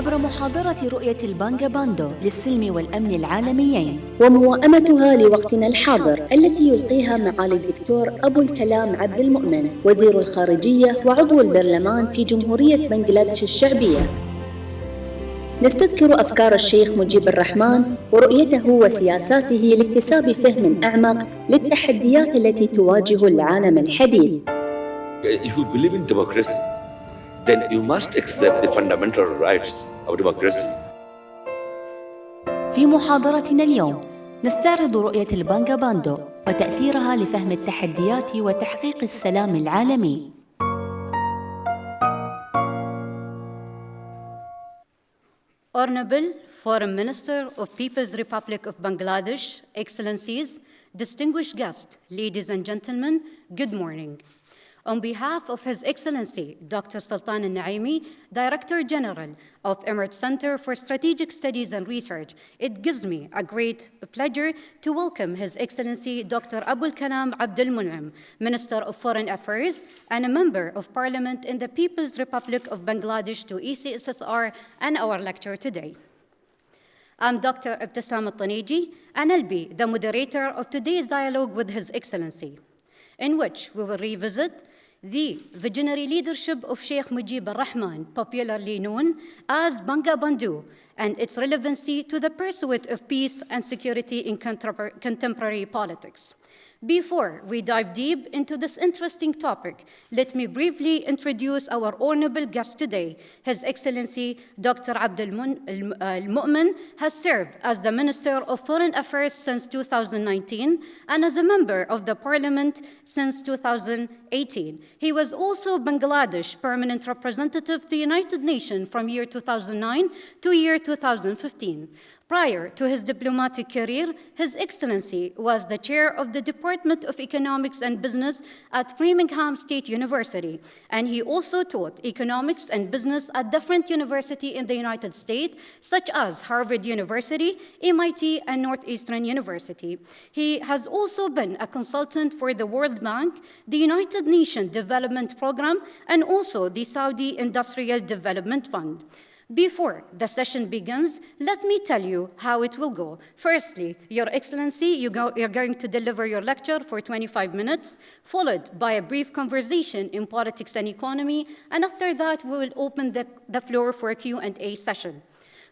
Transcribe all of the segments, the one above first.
عبر محاضرة رؤية البانغاباندو للسلم والأمن العالميين وموائمتها لوقتنا الحاضر التي يلقيها معالي الدكتور أبو الكلام عبد المؤمن وزير الخارجية وعضو البرلمان في جمهورية بنغلاديش الشعبية. نستذكر أفكار الشيخ مجيب الرحمن ورؤيته وسياساته لاكتساب فهم أعمق للتحديات التي تواجه العالم الحديث. If you believe in democracy, then you must accept the fundamental rights of democracy. في محاضرتنا اليوم نستعرض رؤية البانغاباندو وتأثيرها لفهم التحديات وتحقيق السلام العالمي. Honorable Foreign Minister of People's Republic of Bangladesh, Excellencies, distinguished guests, ladies and gentlemen, good morning. On behalf of His Excellency, Dr. Sultan Al-Naimi, Director General of Emirates Center for Strategic Studies and Research, it gives me a great pleasure to welcome His Excellency, Dr. Abul Kalam Abdul Mun'im, Minister of Foreign Affairs and a Member of Parliament in the People's Republic of Bangladesh to ECSSR and our lecture today. I'm Dr. Ibtisam Al-Taneji, and I'll be the moderator of today's dialogue with His Excellency, in which we will revisit the visionary leadership of Sheikh Mujibur Rahman, popularly known as Bangabandhu, and its relevancy to the pursuit of peace and security in contemporary politics. Before we dive deep into this interesting topic, let me briefly introduce our honorable guest today. His Excellency Dr. Abdul Mu'min has served as the Minister of Foreign Affairs since 2019 and as a member of the Parliament since 2018. He was also Bangladesh Permanent Representative to the United Nations from year 2009 to year 2015. Prior to his diplomatic career, His Excellency was the chair of the Department of Economics and Business at Framingham State University, and he also taught economics and business at different universities in the United States, such as Harvard University, MIT, and Northeastern University. He has also been a consultant for the World Bank, the United Nations Development Program, and also the Saudi Industrial Development Fund. Before the session begins, let me tell you how it will go. Firstly, Your Excellency, you're going to deliver your lecture for 25 minutes, followed by a brief conversation in politics and economy, and after that, we will open the floor for a Q&A session.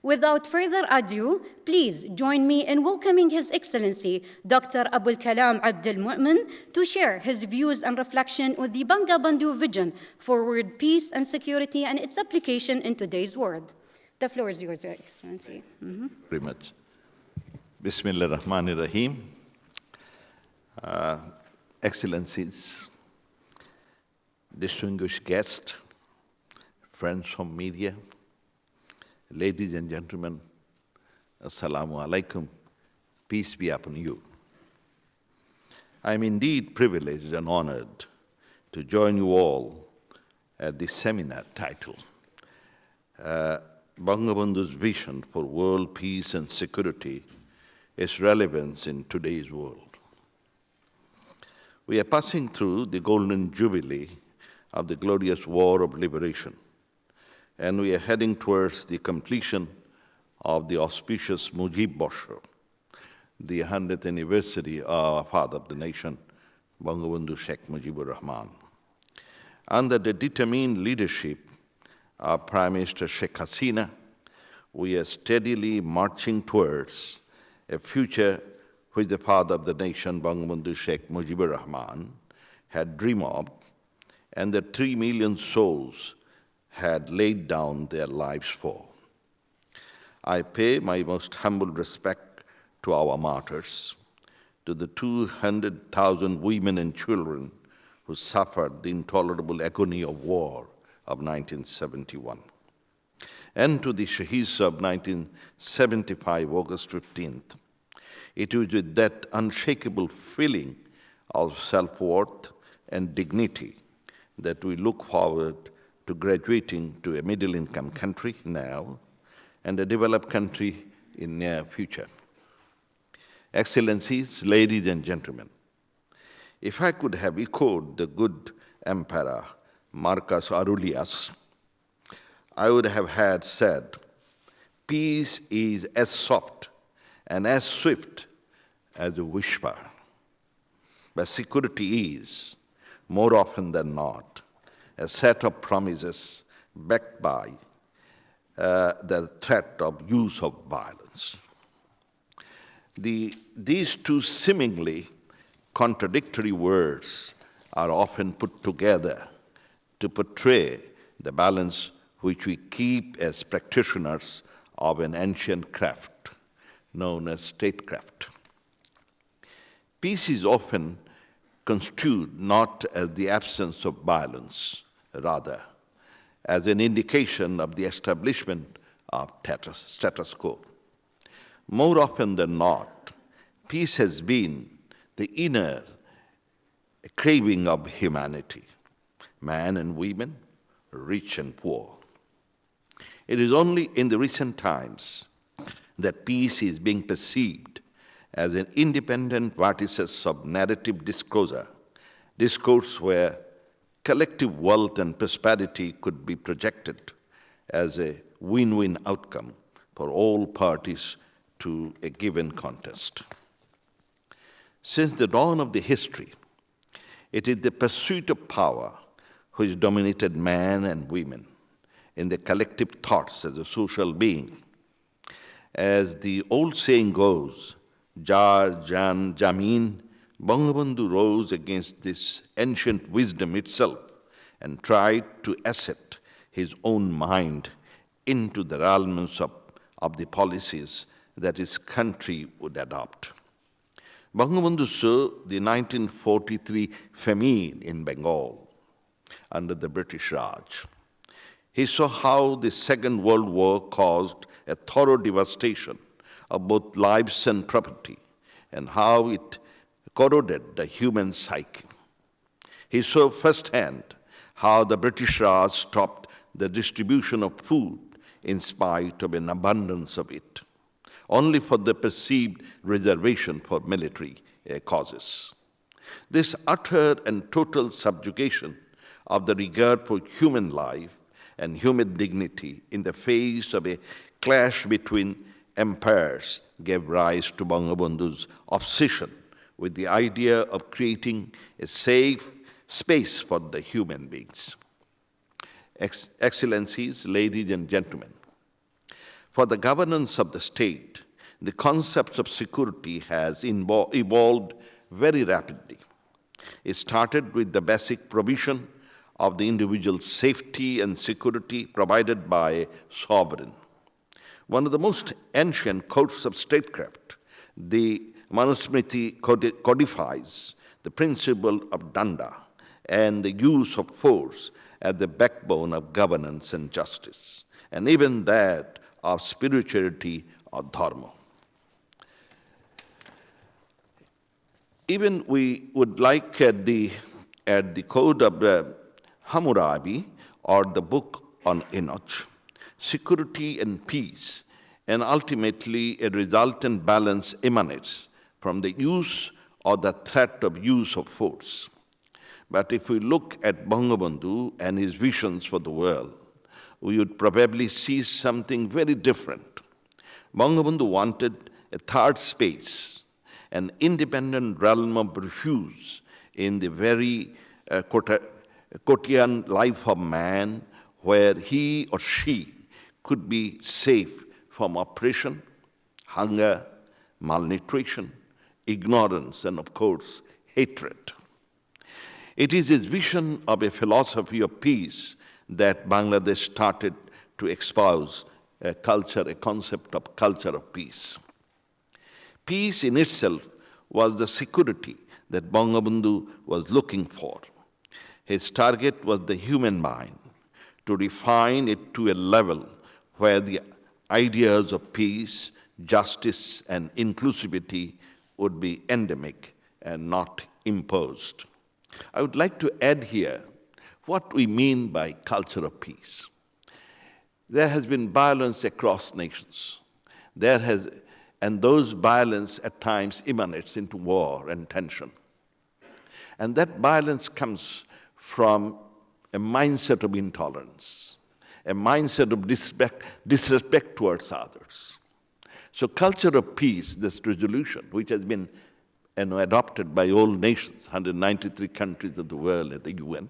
Without further ado, please join me in welcoming His Excellency, Dr. Abul Kalam Abdul Mu'min, to share his views and reflection on the Bangabandhu vision for world peace and security and its application in today's world. The floor is yours, Your Excellency. Very much. Bismillah ar-Rahman ar-Rahim. Excellencies, distinguished guests, friends from media, ladies and gentlemen, Assalamu alaikum, peace be upon you. I am indeed privileged and honored to join you all at this seminar titled Bangabandhu's Vision for World Peace and Security, Its Relevance in Today's World. We are passing through the golden jubilee of the glorious War of Liberation, and we are heading towards the completion of the auspicious Mujib Borsho, the 100th anniversary of our father of the nation, Bangabandhu Sheikh Mujibur Rahman. Under the determined leadership of Prime Minister Sheikh Hasina, we are steadily marching towards a future which the father of the nation, Bangabandhu Sheikh Mujibur Rahman, had dreamed of, and the 3 million souls had laid down their lives for. I pay my most humble respect to our martyrs, to the 200,000 women and children who suffered the intolerable agony of war of 1971, and to the Shaheeds of 1975, August 15th. It was with that unshakable feeling of self-worth and dignity that we look forward to graduating to a middle-income country now and a developed country in near future. Excellencies, ladies and gentlemen, if I could have echoed the good Emperor Marcus Aurelius, I would have had said, peace is as soft and as swift as a whisper. But security is, more often than not, a set of promises backed by the threat of use of violence. These two seemingly contradictory words are often put together to portray the balance which we keep as practitioners of an ancient craft known as statecraft. Peace is often construed not as the absence of violence, rather as an indication of the establishment of status quo. More often than not, peace has been the inner craving of humanity, man and women, rich and poor. It is only in the recent times that peace is being perceived as an independent vertices of narrative discourse where collective wealth and prosperity could be projected as a win-win outcome for all parties to a given contest. Since the dawn of the history, it is the pursuit of power which dominated man and women in the collective thoughts as a social being. As the old saying goes, Jar Jan Jamin, Bangabandhu rose against this ancient wisdom itself and tried to asset his own mind into the realms of the policies that his country would adopt. Bangabandhu saw the 1943 famine in Bengal under the British Raj. He saw how the Second World War caused a thorough devastation of both lives and property, and how it corroded the human psyche. He saw firsthand how the British Raj stopped the distribution of food in spite of an abundance of it, only for the perceived reservation for military causes. This utter and total subjugation of the regard for human life and human dignity in the face of a clash between empires gave rise to Bangabandhu's obsession with the idea of creating a safe space for the human beings. Excellencies, ladies and gentlemen, for the governance of the state, the concept of security has evolved very rapidly. It started with the basic provision of the individual's safety and security provided by a sovereign. One of the most ancient codes of statecraft, the Manusmriti, codifies the principle of danda and the use of force as the backbone of governance and justice, and even that of spirituality or dharma. Even we would like at the code of Hammurabi or the book on Enoch, security and peace, and ultimately a resultant balance emanates from the use or the threat of use of force. But if we look at Bangabandhu and his visions for the world, we would probably see something very different. Bangabandhu wanted a third space, an independent realm of refuge in the very quotidian life of man, where he or she could be safe from oppression, hunger, malnutrition, ignorance, and of course, hatred. It is his vision of a philosophy of peace that Bangladesh started to espouse a concept of culture of peace. Peace in itself was the security that Bangabandhu was looking for. His target was the human mind, to refine it to a level where the ideas of peace, justice, and inclusivity would be endemic and not imposed. I would like to add here what we mean by culture of peace. There has been violence across nations. And those violence at times emanates into war and tension. And that violence comes from a mindset of intolerance, a mindset of disrespect towards others. So culture of peace, this resolution, which has been adopted by all nations, 193 countries of the world at the UN,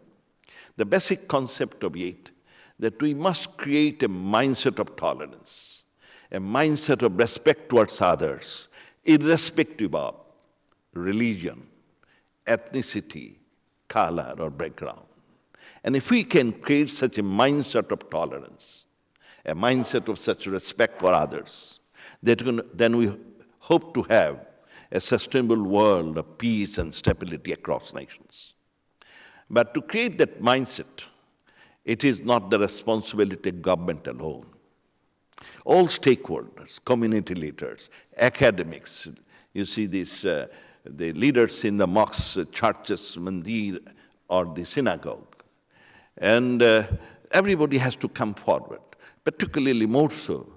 the basic concept of it, that we must create a mindset of tolerance, a mindset of respect towards others, irrespective of religion, ethnicity, color, or background. And if we can create such a mindset of tolerance, a mindset of such respect for others, then we hope to have a sustainable world of peace and stability across nations. But to create that mindset, it is not the responsibility of government alone. All stakeholders, community leaders, academics, you see this, the leaders in the mosques, churches, mandir, or the synagogue, and everybody has to come forward, particularly more so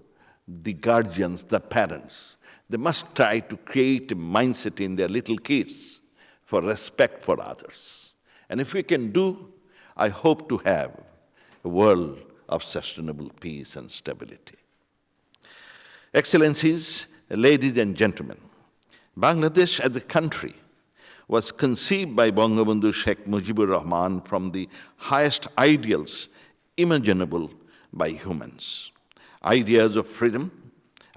the guardians, the parents. They must try to create a mindset in their little kids for respect for others. And if we can do, I hope to have a world of sustainable peace and stability. Excellencies, ladies and gentlemen, Bangladesh as a country was conceived by Bangabandhu Sheikh Mujibur Rahman from the highest ideals imaginable by humans. Ideas of freedom,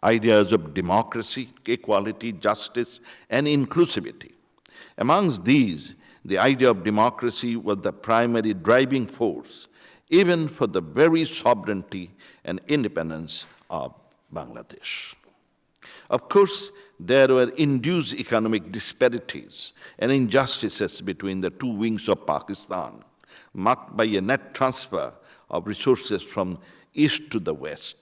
ideas of democracy, equality, justice, and inclusivity. Amongst these, the idea of democracy was the primary driving force, even for the very sovereignty and independence of Bangladesh. Of course, there were induced economic disparities and injustices between the two wings of Pakistan, marked by a net transfer of resources from east to the west.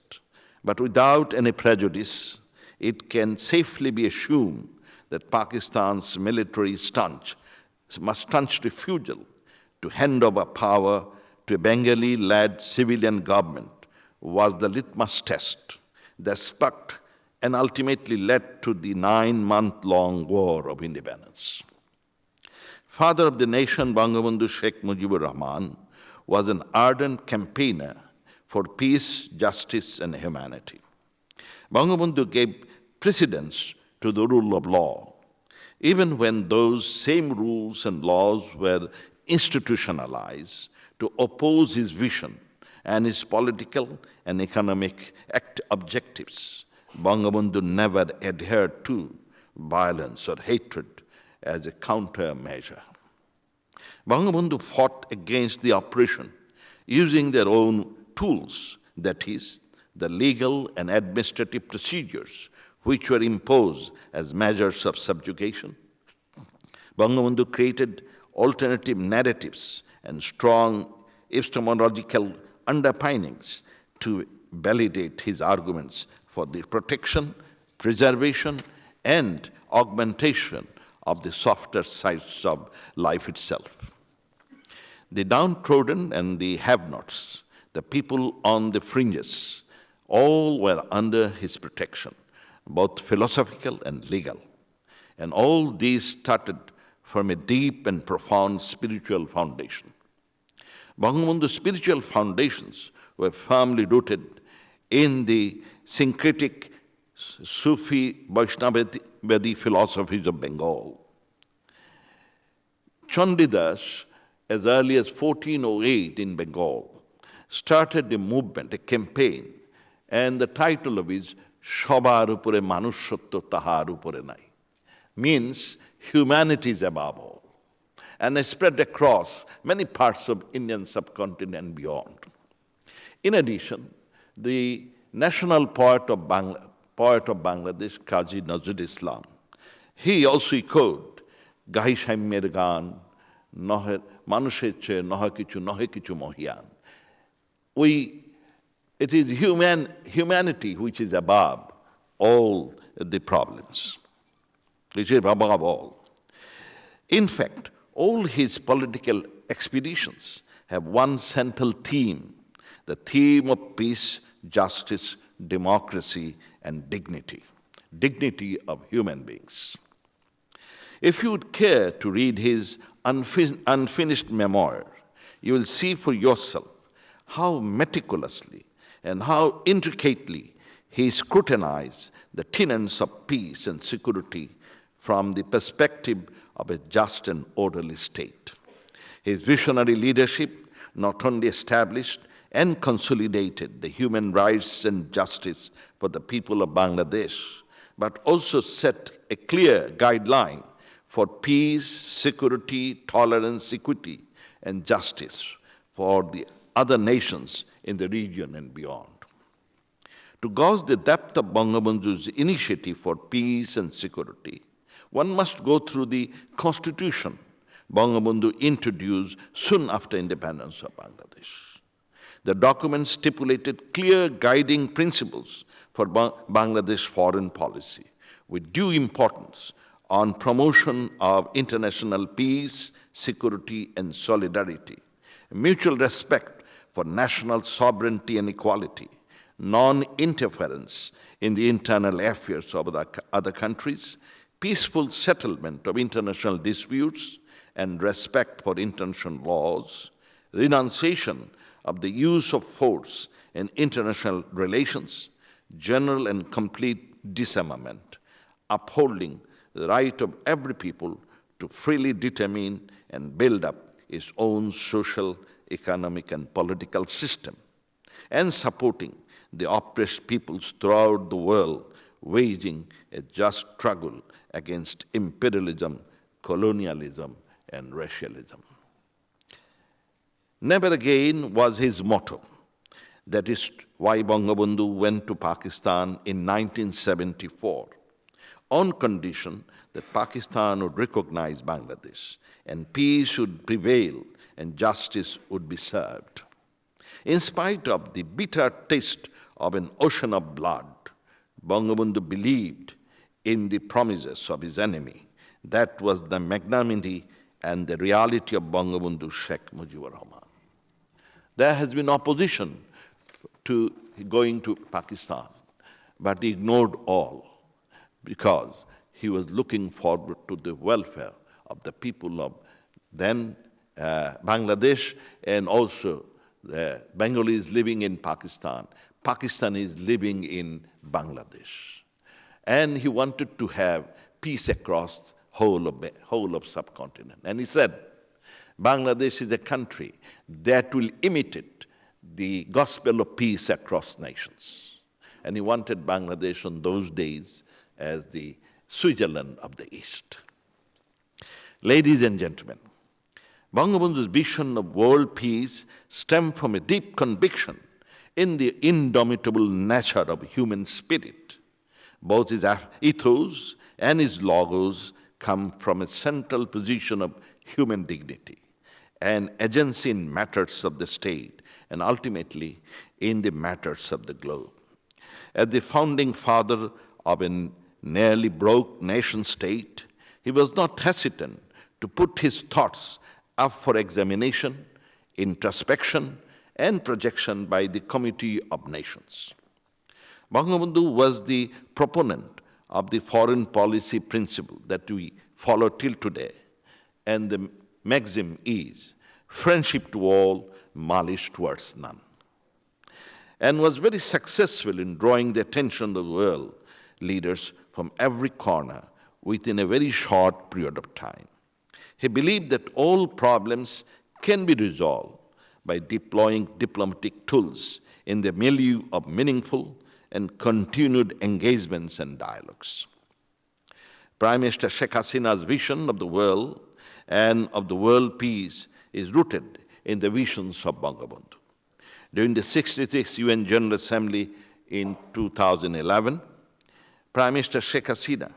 But without any prejudice, it can safely be assumed that Pakistan's military staunch refusal to hand over power to a Bengali-led civilian government was the litmus test that sparked and ultimately led to the 9-month-long War of Independence. Father of the nation, Bangabandhu Sheikh Mujibur Rahman, was an ardent campaigner for peace, justice, and humanity. Bangabandhu gave precedence to the rule of law, even when those same rules and laws were institutionalized to oppose his vision and his political and economic objectives. Bangabandhu never adhered to violence or hatred as a countermeasure. Bangabandhu fought against the oppression using their own tools, that is, the legal and administrative procedures which were imposed as measures of subjugation. Bangabandhu created alternative narratives and strong epistemological underpinnings to validate his arguments for the protection, preservation, and augmentation of the softer sides of life itself. The downtrodden and the have-nots, the people on the fringes, all were under his protection, both philosophical and legal. And all these started from a deep and profound spiritual foundation. Bangabandhu's spiritual foundations were firmly rooted in the syncretic Sufi Vaishnavadi philosophies of Bengal. Chandidas, as early as 1408 in Bengal, started a movement, a campaign, and the title of it is Shobar upore manushotto tahar upore nai, means humanity is above all, and it spread across many parts of Indian subcontinent and beyond. In addition, the national poet of Bangladesh, Qazi Nazrul Islam, he also echoed Gahi Saimyer Gan, Manusher che nohe kichu mohiyan. It is humanity which is above all the problems, which is above all. In fact, all his political expeditions have one central theme, the theme of peace, justice, democracy, and dignity of human beings. If you would care to read his unfinished memoir, you will see for yourself how meticulously and how intricately he scrutinized the tenets of peace and security from the perspective of a just and orderly state. His visionary leadership not only established and consolidated the human rights and justice for the people of Bangladesh, but also set a clear guideline for peace, security, tolerance, equity, and justice for the other nations in the region and beyond. To gauge the depth of Bangabandhu's initiative for peace and security, one must go through the constitution Bangabandhu introduced soon after independence of Bangladesh. The document stipulated clear guiding principles for Bangladesh foreign policy, with due importance on promotion of international peace, security, and solidarity, mutual respect for national sovereignty and equality, non-interference in the internal affairs of the other countries, peaceful settlement of international disputes, and respect for international laws, renunciation of the use of force in international relations, general and complete disarmament, upholding the right of every people to freely determine and build up its own social, economic, and political system, and supporting the oppressed peoples throughout the world, waging a just struggle against imperialism, colonialism, and racialism. Never again was his motto. That is why Bangabandhu went to Pakistan in 1974, on condition that Pakistan would recognize Bangladesh and peace would prevail and justice would be served. In spite of the bitter taste of an ocean of blood, Bangabandhu believed in the promises of his enemy. That was the magnanimity and the reality of Bangabandhu Sheikh Mujibur Rahman. There has been opposition to going to Pakistan, but he ignored all because he was looking forward to the welfare of the people of then Bangladesh and also the Bengalis living in Pakistan, Pakistanis living in Bangladesh. And he wanted to have peace across whole of subcontinent. And he said, Bangladesh is a country that will imitate the gospel of peace across nations. And he wanted Bangladesh on those days as the Switzerland of the East. Ladies and gentlemen, Bangabandhu's vision of world peace stemmed from a deep conviction in the indomitable nature of human spirit. Both his ethos and his logos come from a central position of human dignity and agency in matters of the state and ultimately in the matters of the globe. As the founding father of a nearly broke nation state, he was not hesitant to put his thoughts up for examination, introspection, and projection by the Committee of Nations. Bangabandhu was the proponent of the foreign policy principle that we follow till today, and the maxim is friendship to all, malice towards none, and was very successful in drawing the attention of the world leaders from every corner within a very short period of time. He believed that all problems can be resolved by deploying diplomatic tools in the milieu of meaningful and continued engagements and dialogues. Prime Minister Sheikh Hasina's vision of the world and of the world peace is rooted in the visions of Bangabandhu. During the 66th UN General Assembly in 2011, Prime Minister Sheikh Hasina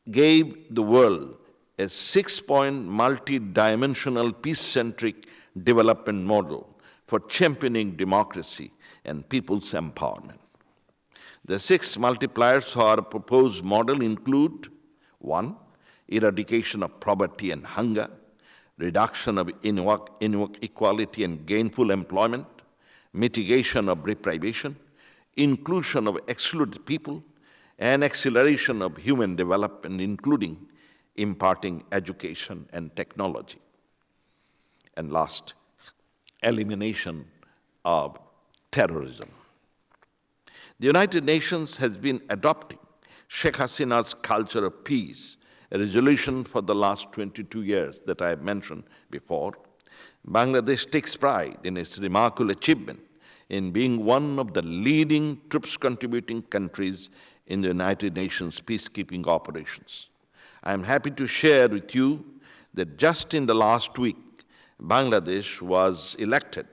gave the world a 6-point multi-dimensional peace-centric development model for championing democracy and people's empowerment. The 6 multipliers of our proposed model include 1. Eradication of poverty and hunger, reduction of inequality and gainful employment, mitigation of deprivation, inclusion of excluded people, and acceleration of human development, including imparting education and technology. And last, elimination of terrorism. The United Nations has been adopting Sheikh Hasina's culture of peace, a resolution for the last 22 years that I have mentioned before. Bangladesh takes pride in its remarkable achievement in being one of the leading troops-contributing countries in the United Nations peacekeeping operations. I am happy to share with you that just in the last week, Bangladesh was elected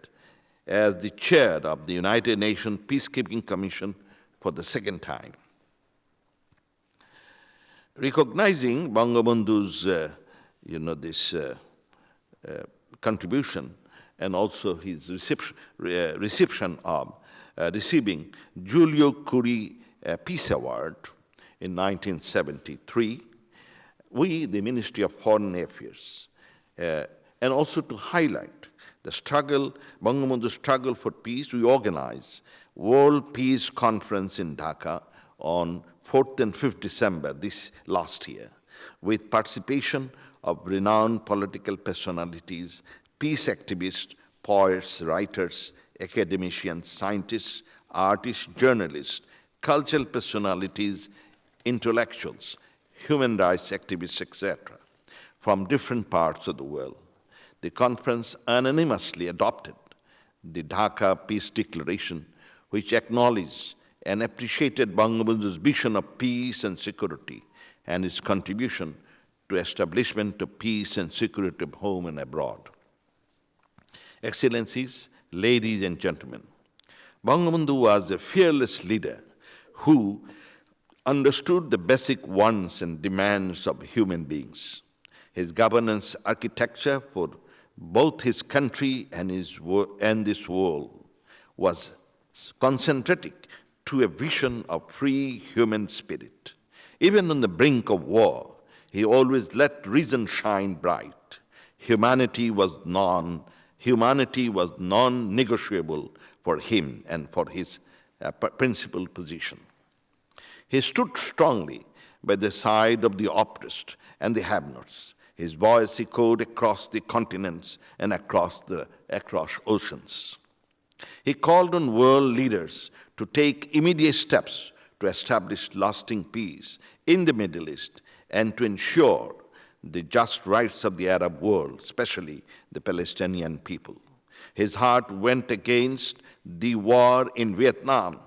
as the chair of the United Nations Peacekeeping Commission for the second time. Recognizing Bangabandhu's, contribution and also his receiving Giulio Curi Peace Award in 1973, we, the Ministry of Foreign Affairs, and also to highlight the struggle, Bangabandhu's struggle for peace, we organized World Peace Conference in Dhaka on 4th and 5th December this last year, with participation of renowned political personalities, peace activists, poets, writers, academicians, scientists, artists, journalists, cultural personalities, intellectuals, human rights activists, etc., from different parts of the world. The conference unanimously adopted the Dhaka Peace Declaration, which acknowledged and appreciated Bangabandhu's vision of peace and security and his contribution to establishment of peace and security of home and abroad. Excellencies, ladies and gentlemen, Bangabandhu was a fearless leader who understood the basic wants and demands of human beings. His governance architecture for both his country and this world was concentric to a vision of free human spirit. Even on the brink of war, he always let reason shine bright. Humanity was non-negotiable for him and for his principal position. He stood strongly by the side of the oppressed and the have-nots. His voice echoed across the continents and across oceans. He called on world leaders to take immediate steps to establish lasting peace in the Middle East and to ensure the just rights of the Arab world, especially the Palestinian people. His heart went against the war in Vietnam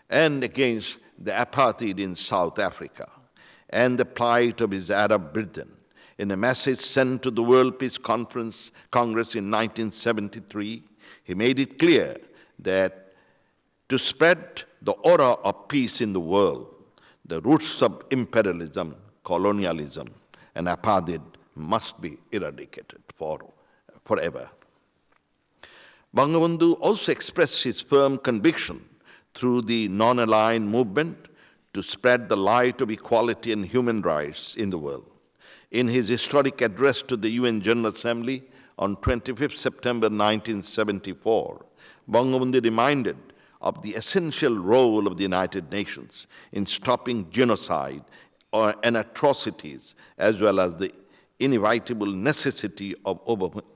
and against the apartheid in South Africa and the plight of his Arab brethren. In a message sent to the World Peace Congress in 1973, he made it clear that to spread the aura of peace in the world, the roots of imperialism, colonialism, and apartheid must be eradicated forever. Bangabandhu also expressed his firm conviction through the non-aligned movement to spread the light of equality and human rights in the world. In his historic address to the UN General Assembly on 25 September 1974, Bangabandhu reminded of the essential role of the United Nations in stopping genocide and atrocities, as well as the inevitable necessity of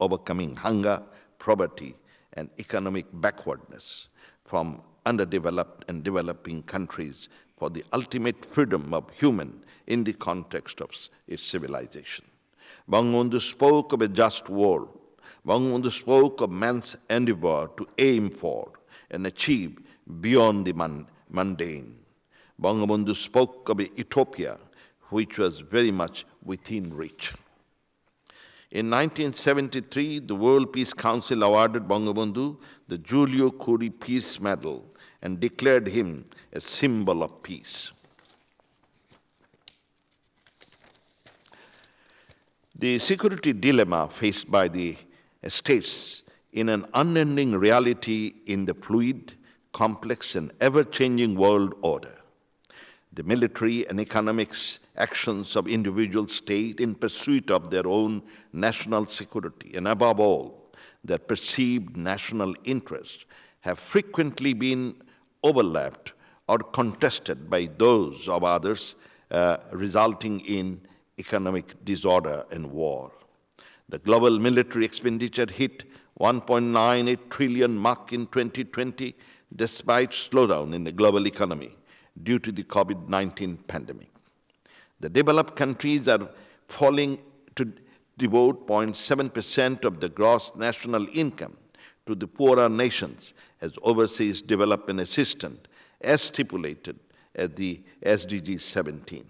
overcoming hunger, poverty, and economic backwardness from underdeveloped and developing countries for the ultimate freedom of human in the context of its civilization. Bangabandhu spoke of a just world. Bangabandhu spoke of man's endeavor to aim for and achieve beyond the mundane. Bangabandhu spoke of a utopia which was very much within reach. In 1973, the World Peace Council awarded Bangabandhu the Giulio Curi Peace Medal and declared him a symbol of peace. The security dilemma faced by the states in an unending reality in the fluid, complex, and ever-changing world order. The military and economics actions of individual states in pursuit of their own national security, and above all, their perceived national interests, have frequently been overlapped or contested by those of others, resulting in economic disorder and war. The global military expenditure hit 1.98 trillion mark in 2020, despite slowdown in the global economy due to the COVID-19 pandemic. The developed countries are falling to devote 0.7% of the gross national income to the poorer nations as overseas development assistance, as stipulated at the SDG 17.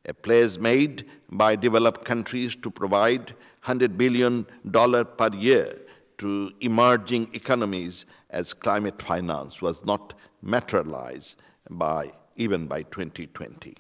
A pledge made by developed countries to provide $100 billion per year to emerging economies as climate finance was not materialized even by 2020.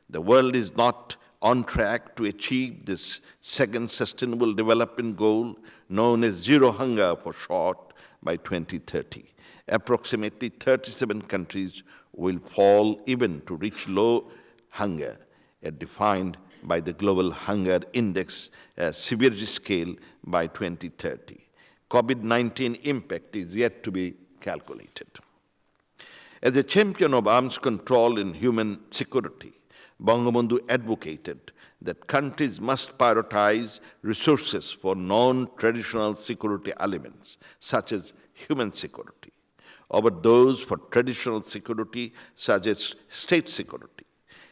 The world is not on track to achieve this second sustainable development goal, known as zero hunger for short, by 2030. Approximately 37 countries will fall even to reach low hunger, as defined by the Global Hunger Index severity scale by 2030. COVID-19 impact is yet to be calculated. As a champion of arms control and human security, Bangabandhu advocated that countries must prioritize resources for non-traditional security elements, such as human security, over those for traditional security, such as state security.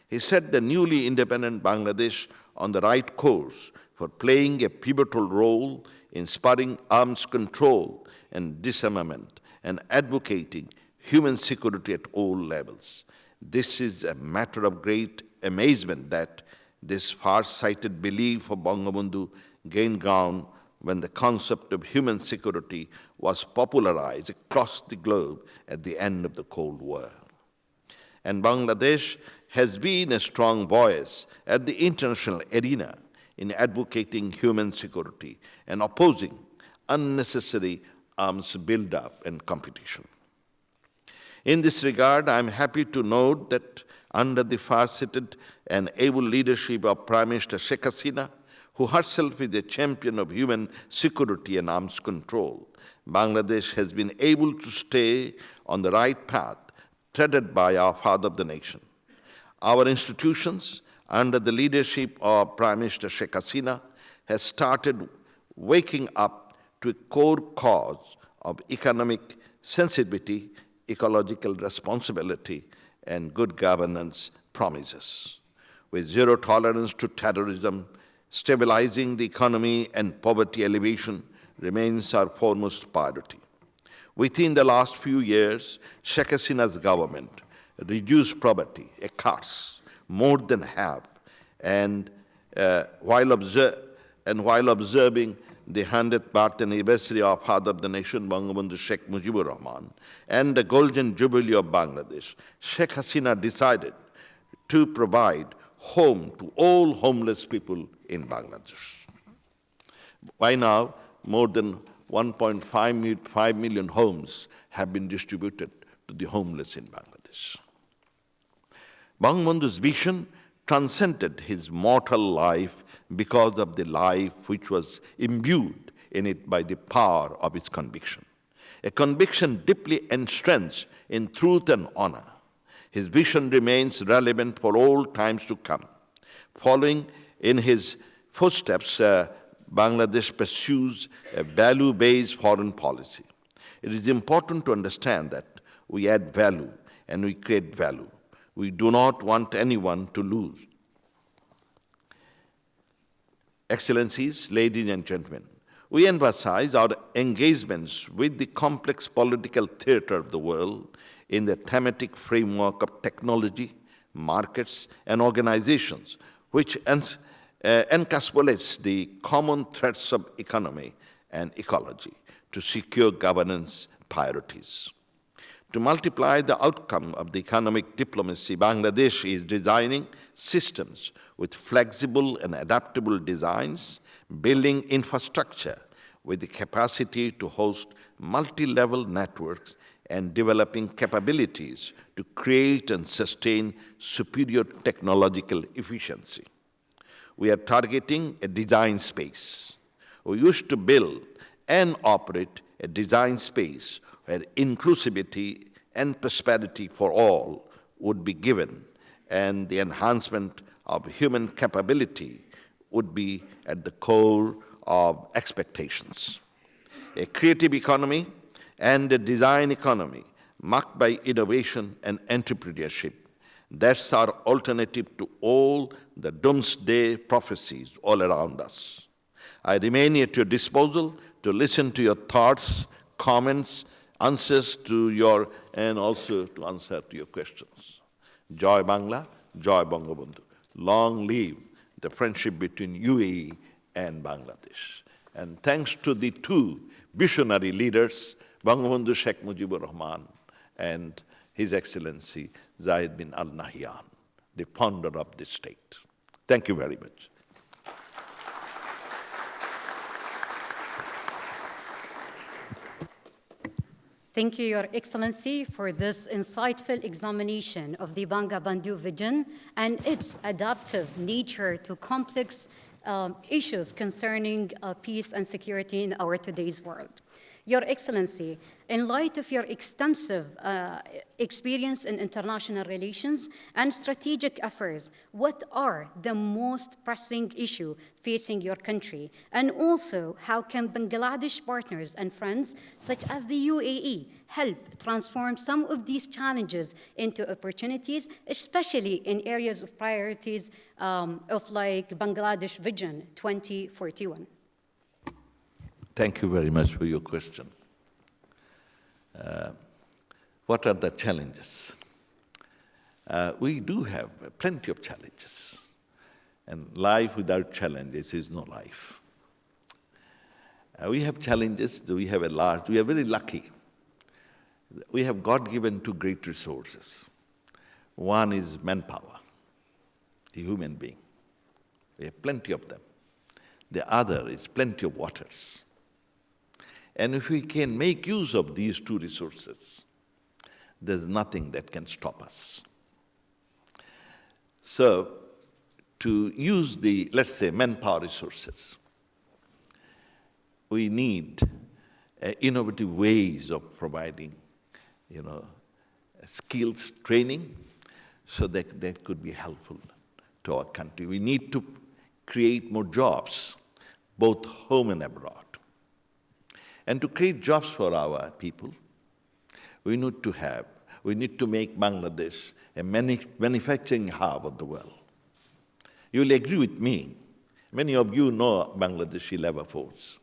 He set the newly independent Bangladesh on the right course for playing a pivotal role in spurring arms control and disarmament and advocating human security at all levels. This is a matter of great amazement that this far-sighted belief of Bangabandhu gained ground when the concept of human security was popularized across the globe at the end of the Cold War. And Bangladesh has been a strong voice at the international arena in advocating human security and opposing unnecessary arms buildup and competition. In this regard, I am happy to note that under the far-sighted and able leadership of Prime Minister Sheikh Hasina, who herself is a champion of human security and arms control, Bangladesh has been able to stay on the right path treaded by our father of the nation. Our institutions, under the leadership of Prime Minister Sheikh Hasina, has started waking up to a core cause of economic sensitivity, ecological responsibility, and good governance promises. With zero tolerance to terrorism, stabilizing the economy and poverty alleviation remains our foremost priority. Within the last few years, Sheikh Hasina's government reduced poverty, a curse, more than half, and while observing the 100th birth anniversary of Father of the Nation, Bangabandhu Sheikh Mujibur Rahman, and the Golden Jubilee of Bangladesh, Sheikh Hasina decided to provide home to all homeless people in Bangladesh. By now, more than 1.5 million homes have been distributed to the homeless in Bangladesh. Bangabandhu's vision transcended his mortal life because of the life which was imbued in it by the power of his conviction, a conviction deeply entrenched in truth and honor. His vision remains relevant for all times to come. Following in his footsteps, Bangladesh pursues a value-based foreign policy. It is important to understand that we add value and we create value. We do not want anyone to lose. Excellencies, ladies and gentlemen, we emphasize our engagements with the complex political theater of the world in the thematic framework of technology, markets, and organizations, which encapsulates the common threats of economy and ecology to secure governance priorities. To multiply the outcome of the economic diplomacy, Bangladesh is designing systems with flexible and adaptable designs, building infrastructure with the capacity to host multi-level networks, and developing capabilities to create and sustain superior technological efficiency. We are targeting a design space. We wish to build and operate a design space where inclusivity and prosperity for all would be given, and the enhancement of human capability would be at the core of expectations. a creative economy and a design economy marked by innovation and entrepreneurship. That's our alternative to all the doomsday prophecies all around us. I remain at your disposal to listen to your thoughts, comments, answers to your, and also to answer to your questions. Joy Bangla, Joy Bangabandhu. Long live the friendship between UAE and Bangladesh. And thanks to the two visionary leaders, Bangabandhu Sheikh Mujibur Rahman and His Excellency Zayed bin Al Nahyan, the founder of this state. Thank you very much. Thank you, Your Excellency, for this insightful examination of the Bangabandhu vision and its adaptive nature to complex issues concerning peace and security in our today's world. Your Excellency, in light of your extensive experience in international relations and strategic efforts, what are the most pressing issues facing your country? And also, how can Bangladesh partners and friends, such as the UAE, help transform some of these challenges into opportunities, especially in areas of priorities of like Bangladesh Vision 2041? Thank you very much for your question. What are the challenges? We do have plenty of challenges, and life without challenges is no life. We have challenges, we are very lucky. We have God-given two great resources. One is manpower, the human being. We have plenty of them. The other is plenty of waters. And if we can make use of these two resources, there's nothing that can stop us. So, to use the, let's say, manpower resources, we need innovative ways of providing, skills training, so that could be helpful to our country. We need to create more jobs, both home and abroad. And to create jobs for our people, we need to make Bangladesh a manufacturing hub of the world. You will agree with me. Many of you know Bangladeshi labor force.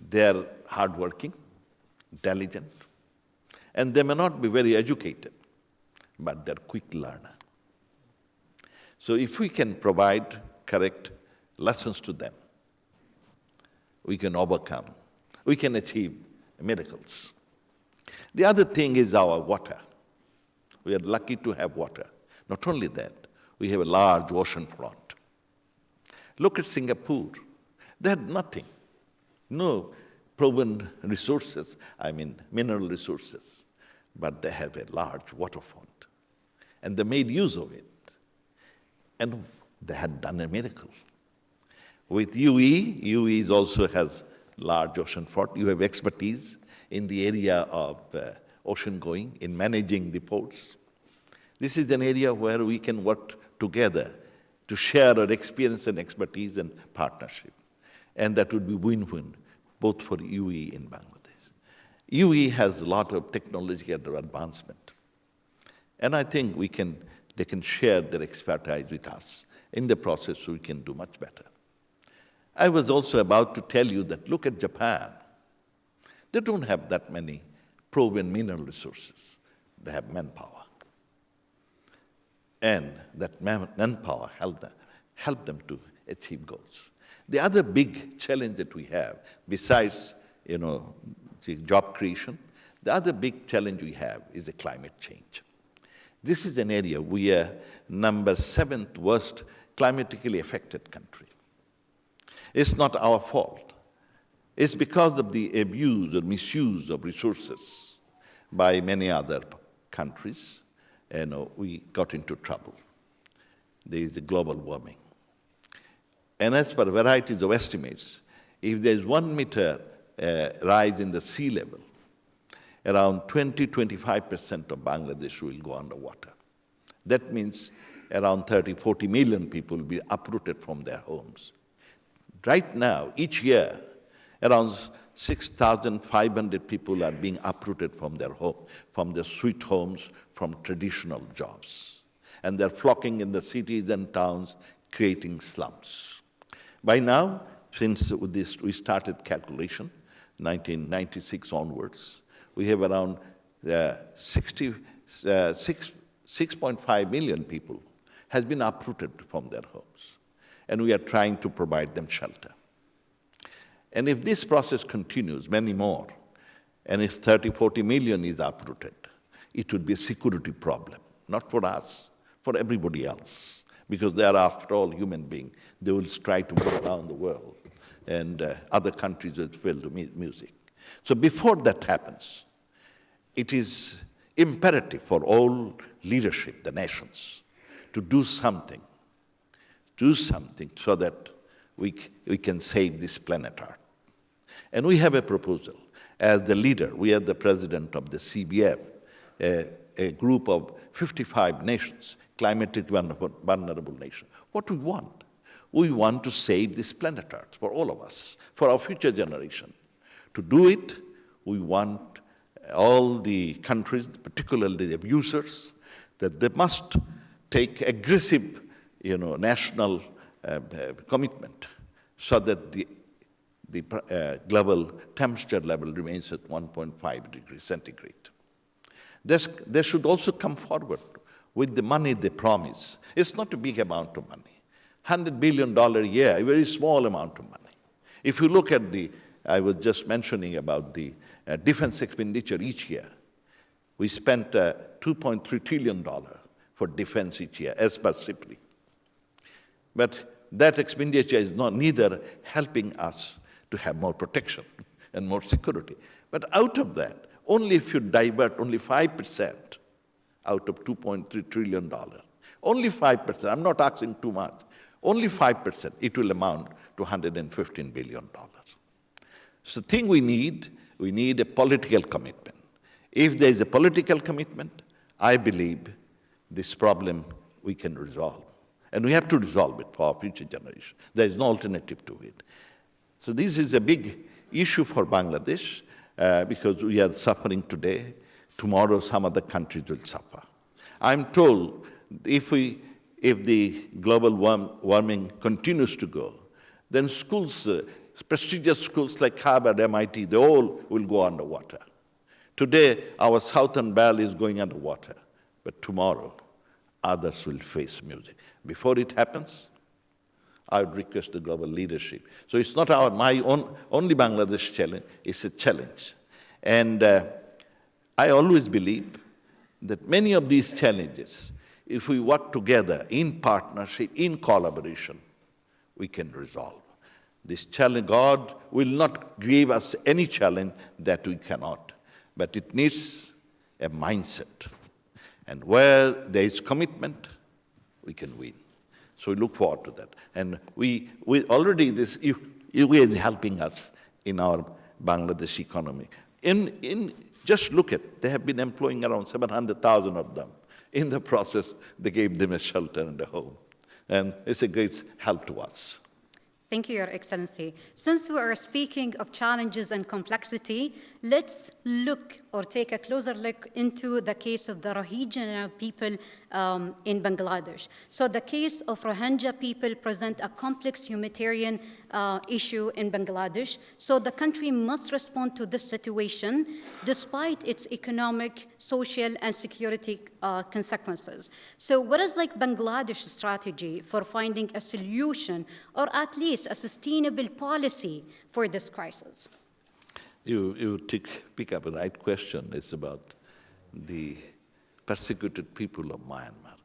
They're hardworking, intelligent, and they may not be very educated, but they're quick learner. So if we can provide correct lessons to them, we can overcome. We can achieve miracles. The other thing is our water. We are lucky to have water. Not only that, we have a large ocean front. Look at Singapore. They had nothing. No proven resources, mineral resources, but they have a large waterfront. And they made use of it. And they had done a miracle. With UAE also has large ocean front. You have expertise in the area of ocean going, in managing the ports. This is an area where we can work together to share our experience and expertise and partnership. And that would be win-win, both for UAE and Bangladesh. UAE has a lot of technological advancement. And I think they can share their expertise with us. In the process, so we can do much better. I was also about to tell you that look at Japan. They don't have that many proven mineral resources. They have manpower. And that manpower help them to achieve goals. The other big challenge that we have, besides job creation, the other big challenge we have is the climate change. This is an area we are number 7th worst climatically affected country. It's not our fault. It's because of the abuse or misuse of resources by many other countries, we got into trouble. There is a global warming. And as per varieties of estimates, if there's 1 meter rise in the sea level, around 20-25% of Bangladesh will go underwater. That means around 30-40 million people will be uprooted from their homes. Right now, each year, around 6,500 people are being uprooted from their home, from their sweet homes, from traditional jobs. And they're flocking in the cities and towns, creating slums. By now, since we started calculation, 1996 onwards, we have around 6.5 million people has been uprooted from their homes. And we are trying to provide them shelter. And if this process continues, many more, and if 30, 40 million is uprooted, it would be a security problem, not for us, for everybody else, because they are, after all, human beings. They will try to go around the world, and other countries will fill the music. So before that happens, it is imperative for all leadership, the nations, to do something so that we can save this planet Earth. And we have a proposal. As the leader, we are the president of the CBF, a group of 55 nations, climatically vulnerable nations. What do we want? We want to save this planet Earth for all of us, for our future generation. To do it, we want all the countries, particularly the abusers, that they must take aggressive, national commitment so that the global temperature level remains at 1.5 degrees centigrade. They should also come forward with the money they promise. It's not a big amount of money. $100 billion a year, a very small amount of money. If you look at I was just mentioning about the defense expenditure each year. We spent $2.3 trillion for defense each year, as per CIPRI. But that expenditure is neither helping us to have more protection and more security. But out of that, only if you divert only 5% out of $2.3 trillion, only 5%, I'm not asking too much, only 5%, it will amount to $115 billion. So the thing we need a political commitment. If there is a political commitment, I believe this problem we can resolve. And we have to resolve it for our future generation. There is no alternative to it. So this is a big issue for Bangladesh because we are suffering today. Tomorrow some other countries will suffer. I'm told if the global warming continues to go, then schools, prestigious schools like Harvard, MIT, they all will go underwater. Today, our southern valley is going underwater, but tomorrow, others will face music. Before it happens, I would request the global leadership. So it's not my only Bangladesh challenge, it's a challenge. And I always believe that many of these challenges, if we work together in partnership, in collaboration, we can resolve. This challenge, God will not give us any challenge that we cannot, but it needs a mindset. And where there is commitment, we can win. So we look forward to that. And we already, this is helping us in our Bangladesh economy. Just look at, they have been employing around 700,000 of them. In the process, they gave them a shelter and a home. And it's a great help to us. Thank you, Your Excellency. Since we are speaking of challenges and complexity, let's look or take a closer look into the case of the Rohingya people in Bangladesh. So the case of Rohingya people present a complex humanitarian issue in Bangladesh. So the country must respond to this situation despite its economic, social, and security consequences. So what is Bangladesh's strategy for finding a solution or at least a sustainable policy for this crisis? You pick up a right question. It's about the persecuted people of Myanmar,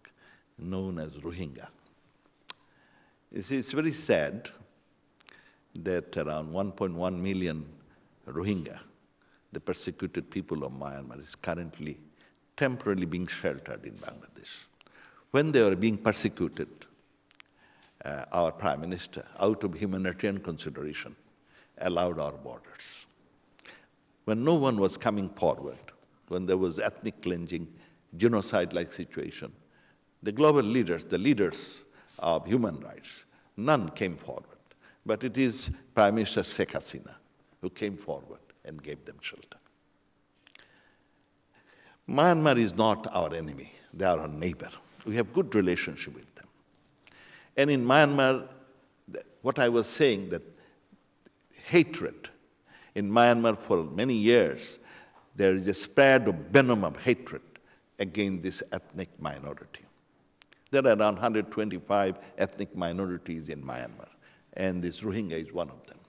known as Rohingya. It's very sad that around 1.1 million Rohingya, the persecuted people of Myanmar, is currently temporarily being sheltered in Bangladesh. When they were being persecuted, our Prime Minister, out of humanitarian consideration, allowed our borders. When no one was coming forward, when there was ethnic cleansing, genocide-like situation, the global leaders, the leaders of human rights, none came forward. But it is Prime Minister Sheikh Hasina who came forward and gave them shelter. Myanmar is not our enemy. They are our neighbor. We have good relationship with them. And in Myanmar, what I was saying, that hatred in Myanmar for many years, there is a spread of venom of hatred against this ethnic minority. There are around 125 ethnic minorities in Myanmar, and this Rohingya is one of them.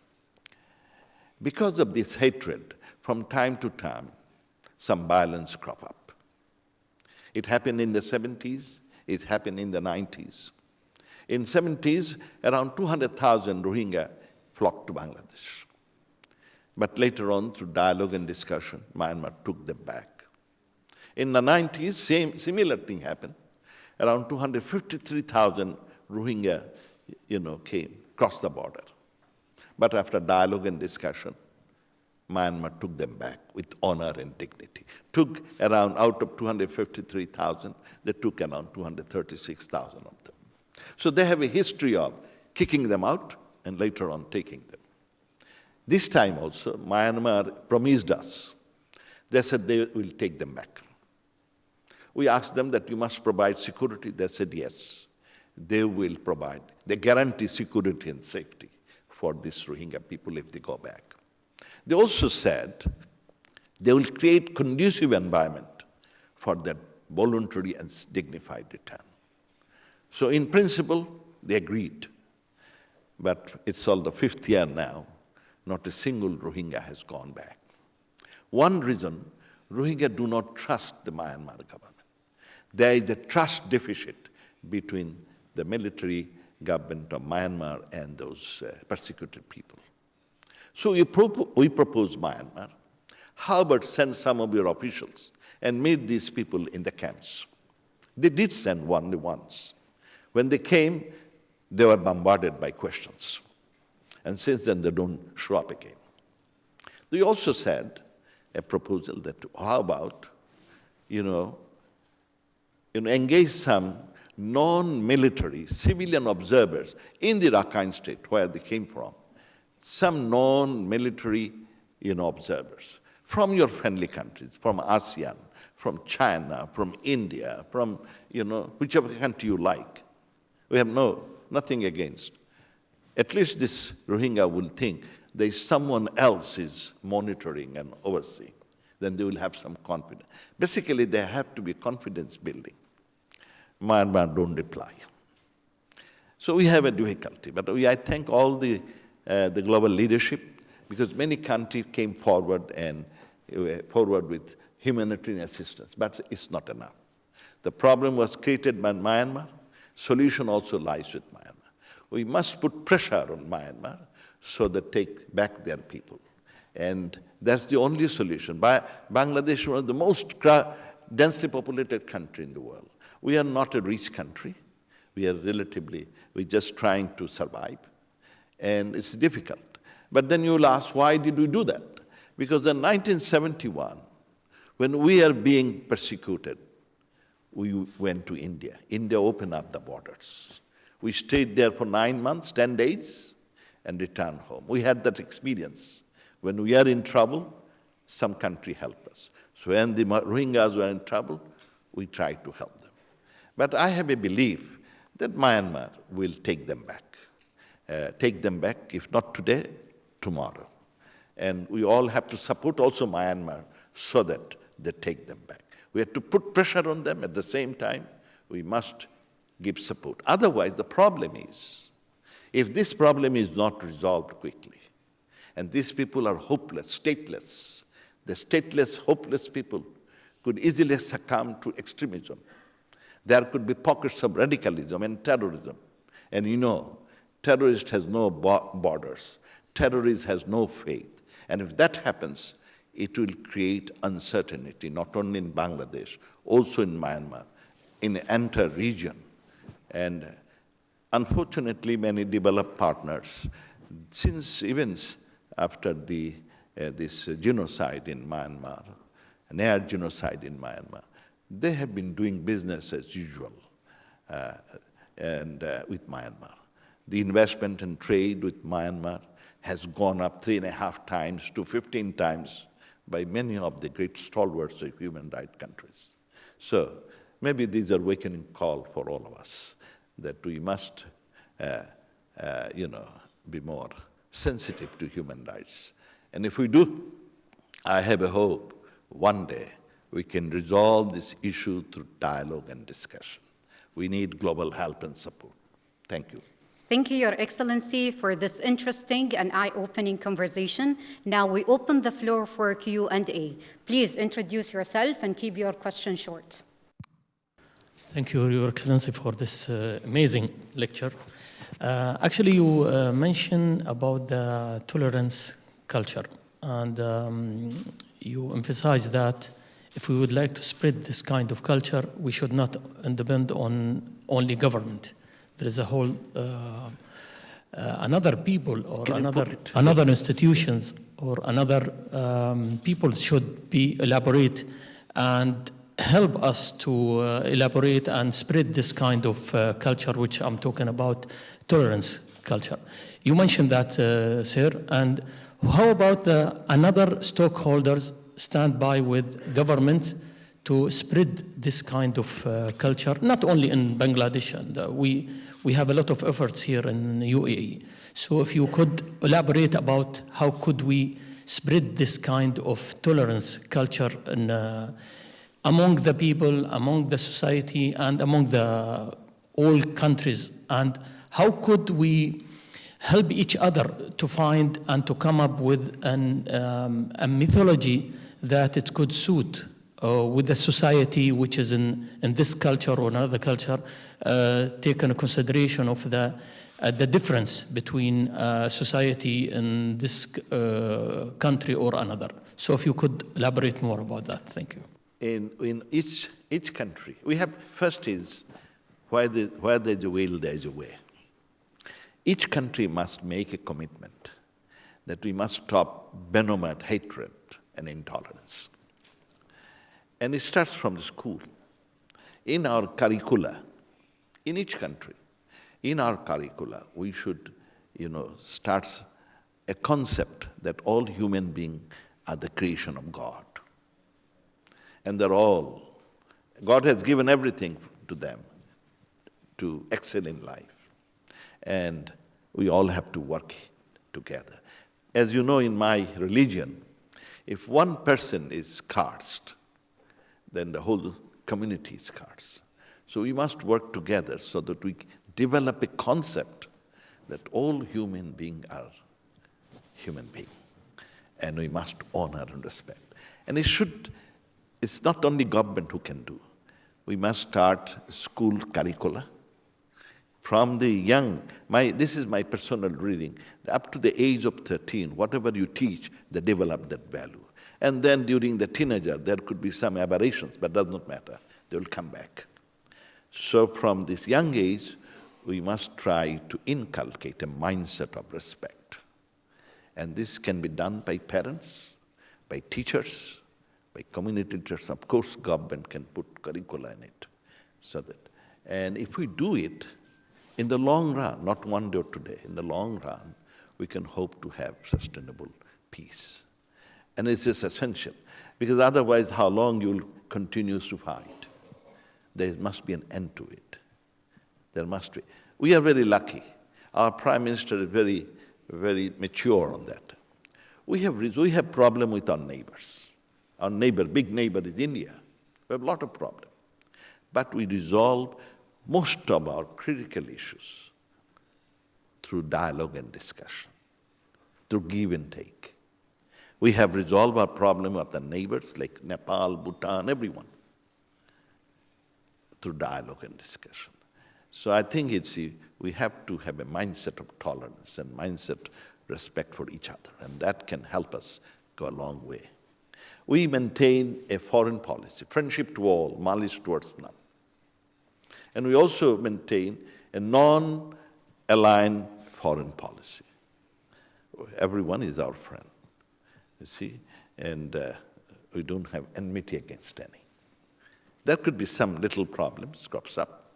Because of this hatred, from time to time, some violence crop up. It happened in the 70s, it happened in the 90s. In 70s, around 200,000 Rohingya flocked to Bangladesh. But later on, through dialogue and discussion, Myanmar took them back. In the 90s, similar thing happened. Around 253,000 Rohingya, came, crossed the border. But after dialogue and discussion, Myanmar took them back with honor and dignity. Took around, out of 253,000, they took around 236,000 of them. So they have a history of kicking them out and later on taking them. This time also, Myanmar promised us. They said they will take them back. We asked them that you must provide security. They said yes, they will provide. They guarantee security and safety for these Rohingya people if they go back. They also said they will create conducive environment for their voluntary and dignified return. So in principle, they agreed. But it's all the 5th year now, not a single Rohingya has gone back. One reason, Rohingya do not trust the Myanmar government. There is a trust deficit between the military government of Myanmar and those persecuted people. So we propose Myanmar, how about send some of your officials and meet these people in the camps? They did send only once. When they came, they were bombarded by questions. And since then, they don't show up again. They also said a proposal that how about, engage some non-military civilian observers in the Rakhine state where they came from, some non-military observers from your friendly countries, from ASEAN, from China, from India, from whichever country you like. We have nothing against. At least this Rohingya will think there is someone else is monitoring and overseeing. Then they will have some confidence. Basically, there have to be confidence building. Myanmar don't reply. So we have a difficulty, but I thank all the global leadership because many countries came forward with humanitarian assistance, but it's not enough. The problem was created by Myanmar. Solution also lies with Myanmar. We must put pressure on Myanmar so they take back their people. And that's the only solution. Bangladesh is one of the most densely populated country in the world. We are not a rich country. We're just trying to survive. And it's difficult. But then you'll ask, why did we do that? Because in 1971, when we are being persecuted, we went to India. India opened up the borders. We stayed there for 9 months, 10 days, and returned home. We had that experience. When we are in trouble, some country helped us. So when the Rohingyas were in trouble, we tried to help them. But I have a belief that Myanmar will take them back. If not today, tomorrow. And we all have to support also Myanmar so that they take them back. We have to put pressure on them. At the same time, we must give support. Otherwise, the problem is, if this problem is not resolved quickly, and these people are hopeless, stateless, the stateless, hopeless people could easily succumb to extremism. There could be pockets of radicalism and terrorism. And terrorist has no borders. Terrorism has no faith. And if that happens, it will create uncertainty, not only in Bangladesh, also in Myanmar, in the entire region. And unfortunately, many developed partners, since even after this genocide in Myanmar, an air genocide in Myanmar, they have been doing business as usual with Myanmar. The investment and trade with Myanmar has gone up 3.5 times to 15 times by many of the great stalwarts of human rights countries. So maybe these are awakening call for all of us that we must, be more sensitive to human rights. And if we do, I have a hope one day we can resolve this issue through dialogue and discussion. We need global help and support. Thank you. Thank you, Your Excellency, for this interesting and eye-opening conversation. Now we open the floor for Q&A. Please introduce yourself and keep your question short. Thank you, Your Excellency, for this amazing lecture. Actually, you mentioned about the tolerance culture, and you emphasized that if we would like to spread this kind of culture, we should not depend on only government. There is a whole another people or another institutions or another people should be elaborate and help us to elaborate and spread this kind of culture, which I'm talking about, tolerance culture. You mentioned that, sir, and how about another stakeholders stand by with governments to spread this kind of culture, not only in Bangladesh, and we have a lot of efforts here in UAE. So if you could elaborate about how could we spread this kind of tolerance culture in, among the people, among the society, and among the all countries, and how could we help each other to find and to come up with a methodology that it could suit with the society which is in this culture or another culture, taking into consideration of the difference between society in this country or another. So if you could elaborate more about that, thank you. In each country, we have, first is, where there's a will, there's a way. Each country must make a commitment that we must stop venomous hatred and intolerance. And it starts from the school. In our curricula, in each country, in our curricula, we should, start a concept that all human beings are the creation of God. And God has given everything to them to excel in life. And we all have to work together. As you know, in my religion, if one person is cursed, then the whole community is cursed. So we must work together so that we develop a concept that all human beings are human beings. And we must honor and respect. And it's not only government who can do. We must start school curricula. From the young, this is my personal reading, up to the age of 13, whatever you teach, they develop that value. And then during the teenager, there could be some aberrations, but does not matter. They will come back. So from this young age, we must try to inculcate a mindset of respect. And this can be done by parents, by teachers, by community leaders. Of course, government can put curricula in it. And if we do it, in the long run, not one day or today, in the long run, we can hope to have sustainable peace. And it's just essential, because otherwise how long you'll continue to fight? There must be an end to it. There must be. We are very lucky. Our Prime Minister is very, very mature on that. We have problem with our neighbors. Our big neighbor is India. We have a lot of problems. But we resolve most of our critical issues through dialogue and discussion, through give and take. We have resolved our problem with the neighbors like Nepal, Bhutan, everyone, through dialogue and discussion. So I think we have to have a mindset of tolerance and mindset respect for each other, and that can help us go a long way. We maintain a foreign policy, friendship to all, malice towards none. And we also maintain a non-aligned foreign policy. Everyone is our friend, you see, and we don't have enmity against any. There could be some little problems crops up.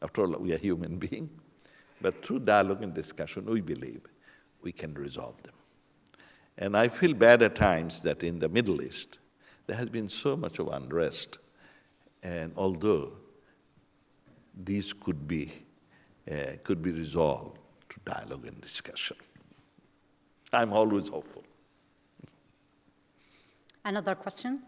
After all, we are human beings. But through dialogue and discussion, we believe we can resolve them. And I feel bad at times that in the Middle East, there has been so much of unrest. And although these could be resolved through dialogue and discussion, I'm always hopeful. Another question?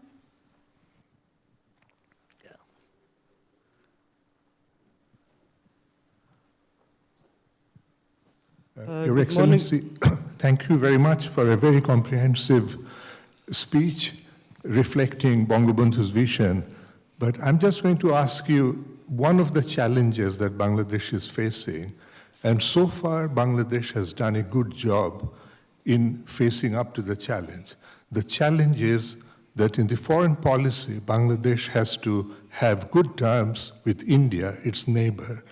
Your Excellency, thank you very much for a very comprehensive speech reflecting Bangabandhu's vision. But I'm just going to ask you, one of the challenges that Bangladesh is facing, and so far Bangladesh has done a good job in facing up to the challenge. The challenge is that in the foreign policy, Bangladesh has to have good terms with India, its neighbor,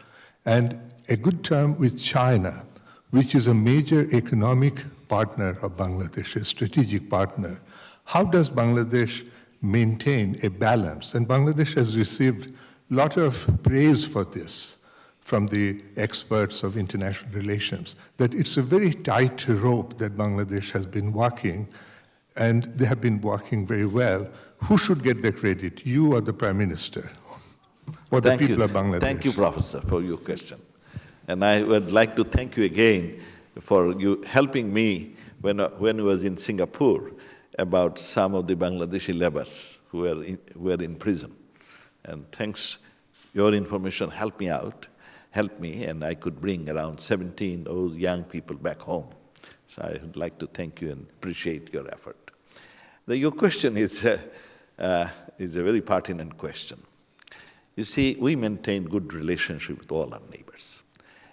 and a good term with China, which is a major economic partner of Bangladesh, a strategic partner. How does Bangladesh maintain a balance? And Bangladesh has received a lot of praise for this from the experts of international relations, that it's a very tight rope that Bangladesh has been walking, and they have been walking very well. Who should get the credit, you or the Prime Minister, or the people of Bangladesh? Thank you, Professor, for your question. And I would like to thank you again for you helping me when I was in Singapore about some of the Bangladeshi laborers who were in prison. And thanks, your information helped me, and I could bring around 17 of those young people back home. So I would like to thank you and appreciate your effort. Your question is a very pertinent question. You see, we maintain good relationship with all our neighbors.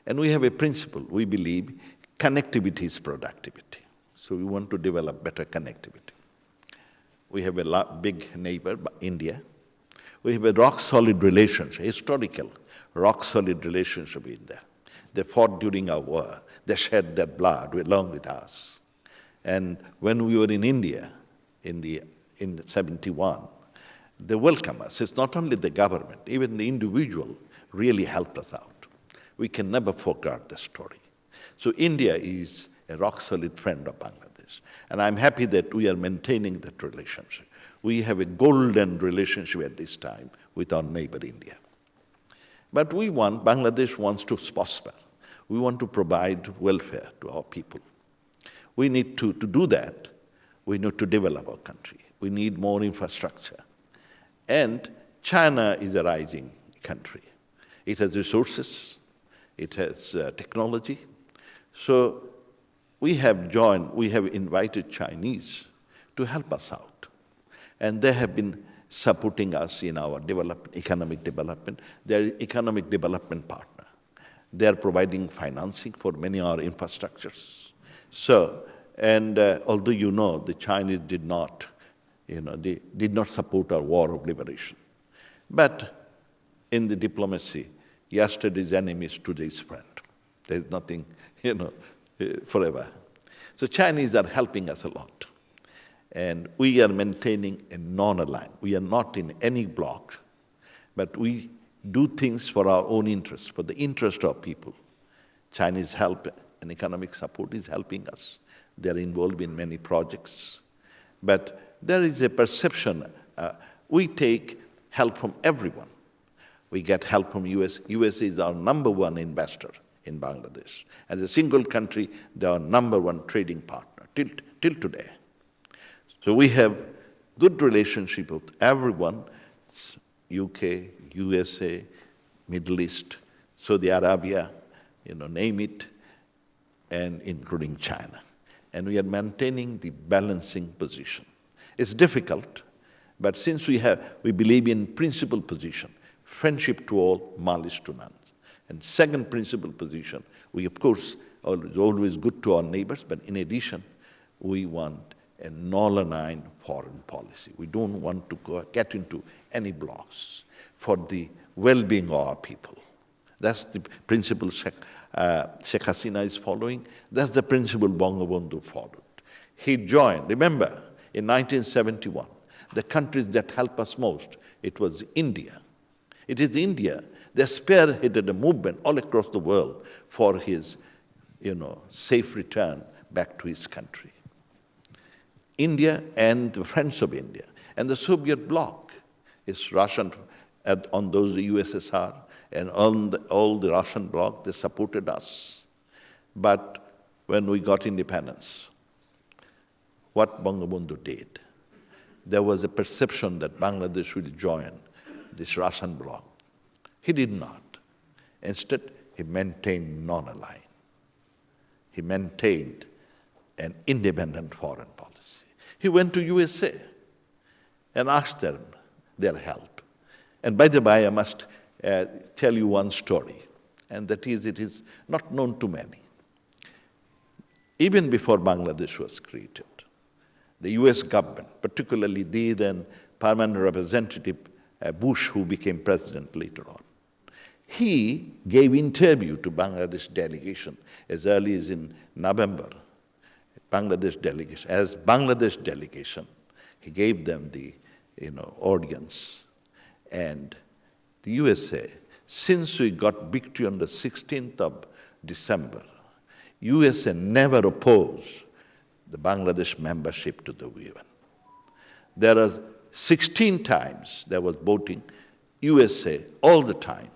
And we have a principle. We believe connectivity is productivity. So we want to develop better connectivity. We have a big neighbor, India. We have a rock-solid relationship, historical, rock-solid relationship with India. They fought during our war. They shed their blood along with us. And when we were in India in 71, they welcomed us. It's not only the government, even the individual really helped us out. We can never forget the story. So India is a rock-solid friend of Bangladesh. And I'm happy that we are maintaining that relationship. We have a golden relationship at this time with our neighbor India. But Bangladesh wants to prosper. We want to provide welfare to our people. We need to do that. We need to develop our country. We need more infrastructure. And China is a rising country. It has resources. It has technology. So we have invited Chinese to help us out. And they have been supporting us in our economic development. They're an economic development partner. They're providing financing for many of our infrastructures. So, and although you know the Chinese did not support our war of liberation. But in the diplomacy, yesterday's enemy is today's friend. There's nothing, forever. So Chinese are helping us a lot. And we are maintaining a non-aligned. We are not in any bloc, but we do things for our own interest, for the interest of people. Chinese help and economic support is helping us. They're involved in many projects. But there is a perception, we take help from everyone. We get help from US. US is our #1 investor in Bangladesh. As a single country, they are our #1 trading partner till today. So we have good relationship with everyone, UK, USA, Middle East, Saudi Arabia, name it, and including China. And we are maintaining the balancing position. It's difficult, but since we believe in principal position, friendship to all, malice to none. And second principal position, we of course are always good to our neighbors, but in addition, we want a non-aligned foreign policy. We don't want to get into any blocks for the well-being of our people. That's the principle Sheikh Hasina is following. That's the principle Bangabandhu followed. He joined, remember, in 1971, the countries that helped us most, it was India. It is India that spearheaded a movement all across the world for his, safe return back to his country. India and the friends of India and the Soviet bloc is Russian on those USSR and on all the Russian bloc, they supported us. But when we got independence, what Bangabandhu did, there was a perception that Bangladesh will join this Russian bloc. He did not. Instead, he maintained non-aligned. He maintained an independent foreign policy. He went to USA and asked them their help. And by the way, I must tell you one story, and that is, it is not known to many. Even before Bangladesh was created, the US government, particularly the then permanent representative Bush, who became president later on, he gave interview to Bangladesh delegation as early as in November. Bangladesh delegation, he gave them the audience. And the USA, since we got victory on the 16th of December, USA never opposed the Bangladesh membership to the UN. There are 16 times there was voting. USA all the time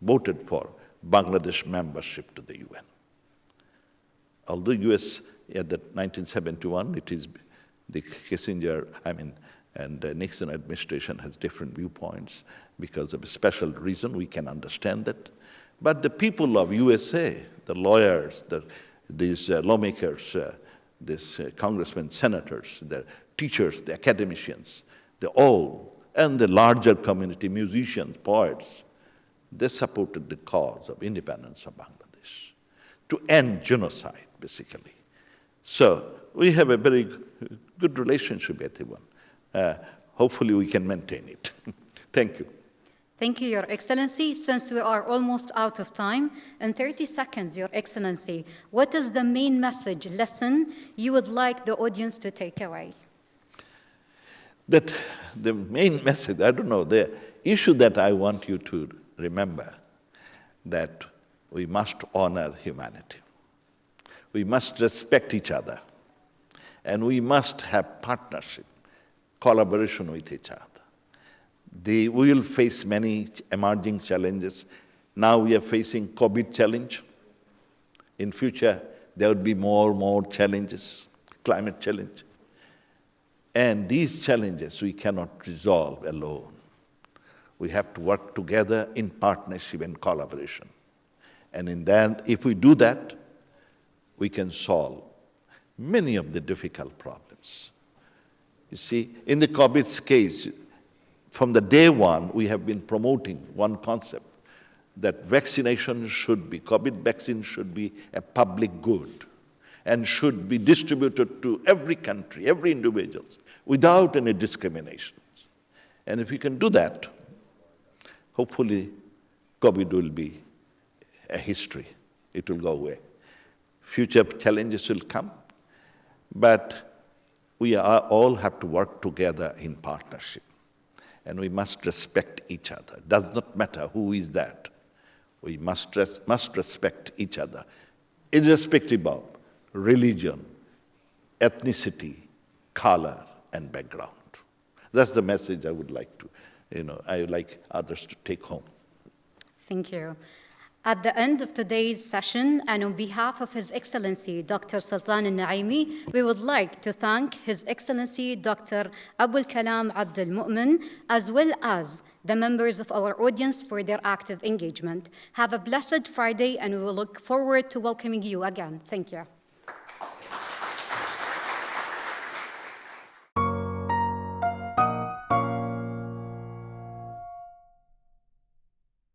voted for Bangladesh membership to the UN. Although US at the 1971, it is the Kissinger, and the Nixon administration has different viewpoints because of a special reason, we can understand that. But the people of USA, the lawyers, these lawmakers, these congressmen, senators, the teachers, the academicians, and the larger community, musicians, poets, they supported the cause of independence of Bangladesh to end genocide, basically. So we have a very good relationship with everyone. Hopefully we can maintain it. Thank you. Thank you, Your Excellency. Since we are almost out of time, in 30 seconds, Your Excellency, what is the main message, lesson you would like the audience to take away? That the main message, I don't know, the issue that I want you to remember, that we must honor humanity. We must respect each other. And we must have partnership, collaboration with each other. We will face many emerging challenges. Now we are facing COVID challenge. In future, there will be more challenges, climate challenge. And these challenges we cannot resolve alone. We have to work together in partnership and collaboration. And in that, if we do that, we can solve many of the difficult problems. You see, in the COVID's case, from the day one, we have been promoting one concept, that COVID vaccine should be a public good and should be distributed to every country, every individual, without any discriminations. And if we can do that, hopefully COVID will be a history. It will go away. Future challenges will come, but we all have to work together in partnership. And we must respect each other. Does not matter who is that. We must respect each other, irrespective of religion, ethnicity, color, and background. That's the message I would like to, I would like others to take home. Thank you. At the end of today's session, and on behalf of His Excellency Dr. Sultan al-Naimi, we would like to thank His Excellency Dr. Abul Kalam Abdul Mu'min, as well as the members of our audience for their active engagement. Have a blessed Friday, and we will look forward to welcoming you again. Thank you.